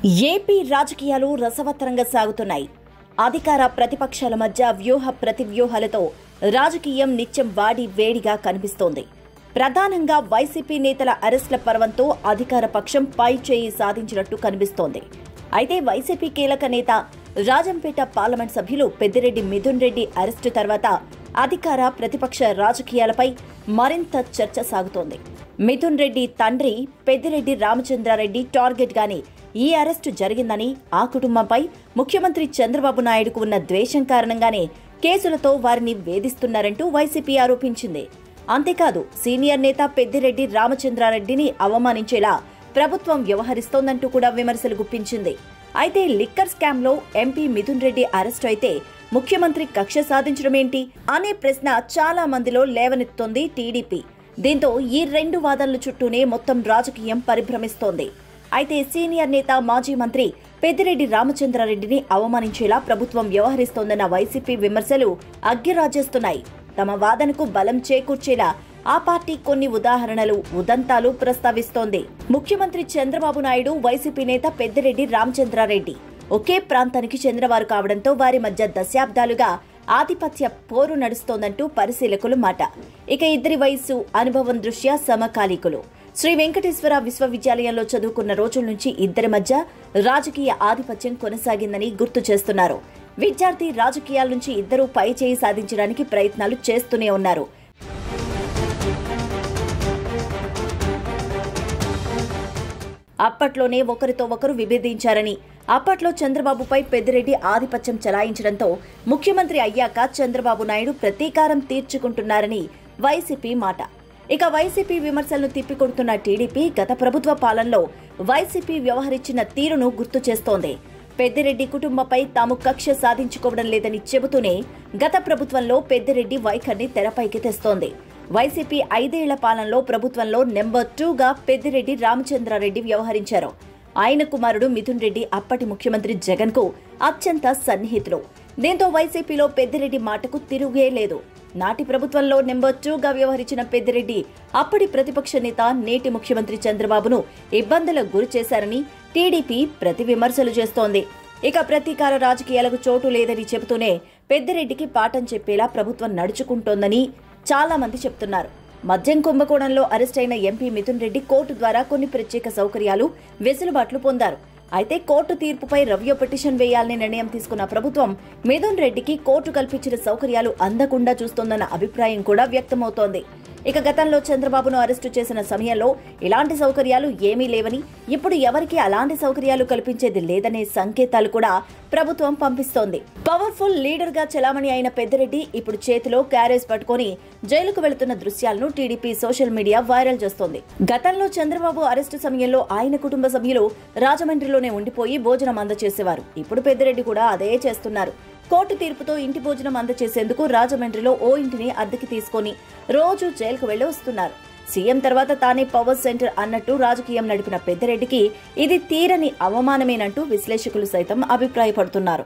AP రాజకీయాలు రసవత్తరంగా సాగుతున్నాయి. అధికార ప్రతిపక్షాల మధ్య వ్యూహ ప్రతివ్యూహాలతో రాజకీయం నిత్యం వాడి వేడిగా కనిపిస్తోంది. ప్రధానంగా వైసీపీ నేతల అరెస్టుల పర్వంతో అధికార పక్షం పై చేయి సాధించినట్టు కనిపిస్తోంది. అయితే వైసీపీ కీలక నేత రాజంపేట పార్లమెంట్ సభ్యులు పెద్దిరెడ్డి మిథున్ రెడ్డి అరెస్టు తర్వాత అధికార ప్రతిపక్ష రాజకీయాలపై మరింత చర్చ సాగుతోంది. మిథున్ రెడ్డి తండ్రి పెద్దిరెడ్డి రామచంద్రారెడ్డి టార్గెట్ గాని ఈ అరెస్టు జరిగిందని, ఆ కుటుంబంపై ముఖ్యమంత్రి చంద్రబాబు నాయుడుకు ఉన్న ద్వేషం కారణంగానే కేసులతో వారిని వేధిస్తున్నారంటూ వైసీపీ ఆరోపించింది. అంతేకాదు, సీనియర్ నేత పెద్దిరెడ్డి రామచంద్రారెడ్డిని అవమానించేలా ప్రభుత్వం వ్యవహరిస్తోందంటూ కూడా విమర్శలు గుప్పించింది. అయితే లిక్కర్ స్కామ్లో ఎంపీ మిథున్ రెడ్డి అరెస్టు అయితే ముఖ్యమంత్రి కక్ష సాధించడమేంటి అనే ప్రశ్న చాలా మందిలో లేవనెత్తుతోంది టీడీపీ. దీంతో ఈ రెండు వాదనల చుట్టూనే మొత్తం రాజకీయం పరిభ్రమిస్తోంది. అయితే సీనియర్ నేత మాజీ మంత్రి పెద్దిరెడ్డి రామచంద్రారెడ్డిని అవమానించేలా ప్రభుత్వం వ్యవహరిస్తోందన్న వైసీపీ విమర్శలు అగ్గిరాజేస్తున్నాయి. తమ వాదనకు బలం చేకూర్చేలా ఆ పార్టీ కొన్ని ఉదాహరణలు, ఉదంతాలు ప్రస్తావిస్తోంది. ముఖ్యమంత్రి చంద్రబాబు నాయుడు, వైసీపీ నేత పెద్దిరెడ్డి రామచంద్రారెడ్డి ఒకే ప్రాంతానికి చెందినవారు కావడంతో వారి మధ్య దశాబ్దాలుగా ఆధిపత్య పోరు నడుస్తోందంటూ పరిశీలకులు మాట. ఇక ఇద్దరి వయస్సు, అనుభవం దృష్ట్యా సమకాలీకులు. శ్రీ వెంకటేశ్వర విశ్వవిద్యాలయంలో చదువుకున్న రోజుల నుంచి ఇద్దరి మధ్య రాజకీయ ఆధిపత్యం కొనసాగిందని గుర్తు చేస్తున్నారు. విద్యార్థి రాజకీయాల నుంచి ఇద్దరూ పై చేయి సాధించడానికి ప్రయత్నాలు చేస్తూనే ఉన్నారు. అప్పట్లోనే ఒకరితో ఒకరు విభేదించారని, అప్పట్లో చంద్రబాబుపై పెద్దిరెడ్డి ఆధిపత్యం చెలాయించడంతో ముఖ్యమంత్రి అయ్యాక చంద్రబాబు నాయుడు ప్రతీకారం తీర్చుకుంటున్నారని వైసీపీ మాట. ఇక వైసీపీ విమర్శలను తిప్పికొడుతున్న టీడీపీ గత ప్రభుత్వ పాలనలో వైసీపీ వ్యవహరించిన తీరును గుర్తు చేస్తోంది. పెద్దిరెడ్డి కుటుంబంపై తాము కక్ష సాధించుకోవడం లేదని చెబుతూనే గత ప్రభుత్వంలో పెద్దిరెడ్డి వైఖరిని తెరపైకి తెస్తోంది. వైసీపీ 5 ఏళ్ల పాలనలో ప్రభుత్వంలో నెంబర్ 2గా పెద్దిరెడ్డి రామచంద్రారెడ్డి వ్యవహరించారు. ఆయన కుమారుడు మిథున్ రెడ్డి అప్పటి ముఖ్యమంత్రి జగన్ కు అత్యంత సన్నిహితులు. దీంతో వైసీపీలో పెద్దిరెడ్డి మాటకు తిరుగే లేదు. నాటి ప్రభుత్వంలో నెంబర్ 2గా వ్యవహరించిన పెద్దిరెడ్డి అప్పటి ప్రతిపక్ష నేత, నేటి ముఖ్యమంత్రి చంద్రబాబును ఇబ్బందులకు గురి చేశారని టీడీపీ ప్రతి విమర్శలు చేస్తోంది. ఇక ప్రతీకార రాజకీయాలకు చోటు లేదని చెబుతూనే పెద్దిరెడ్డికి పాఠం చెప్పేలా ప్రభుత్వం నడుచుకుంటోందని చాలా మంది చెప్తున్నారు. మద్యం కుంభకోణంలో అరెస్టైన ఎంపీ మిథున్ రెడ్డి కోర్టు ద్వారా కొన్ని ప్రత్యేక సౌకర్యాలు, వెసులుబాట్లు పొందారు. అయితే కోర్టు తీర్పుపై రివ్యూ పిటిషన్ వేయాలని నిర్ణయం తీసుకున్న ప్రభుత్వం మిథున్ రెడ్డికి కోర్టు కల్పించిన సౌకర్యాలు అందకుండా చూస్తోందన్న అభిప్రాయం కూడా వ్యక్తమవుతోంది. ఇక గతంలో చంద్రబాబును అరెస్టు చేసిన సమయంలో ఇలాంటి సౌకర్యాలు ఏమీ లేవని, ఇప్పుడు ఎవరికి అలాంటి సౌకర్యాలు కల్పించేది లేదనే సంకేతాలు కూడా ప్రభుత్వం పంపిస్తోంది. పవర్ఫుల్ లీడర్ గా చెలామణి అయిన పెద్దిరెడ్డి ఇప్పుడు చేతిలో క్యారేజ్ పట్టుకుని జైలుకు వెళుతున్న దృశ్యాలను టీడీపీ సోషల్ మీడియా వైరల్ చేస్తోంది. గతంలో చంద్రబాబు అరెస్టు సమయంలో ఆయన కుటుంబ సభ్యులు రాజమండ్రిలోనే ఉండిపోయి భోజనం అందజేసేవారు. ఇప్పుడు పెద్దిరెడ్డి కూడా అదే చేస్తున్నారు. కోర్టు తీర్పుతో ఇంటి భోజనం అందజేసేందుకు రాజమండ్రిలో ఓ ఇంటిని అద్దెకి తీసుకుని రోజు జైలుకు వెళ్లి వస్తున్నారు. సీఎం తర్వాత తానే పవర్ సెంటర్ అన్నట్టు రాజకీయం నడిపిన పెద్దిరెడ్డికి ఇది తీరని అవమానమేనంటూ విశ్లేషకులు సైతం అభిప్రాయపడుతున్నారు.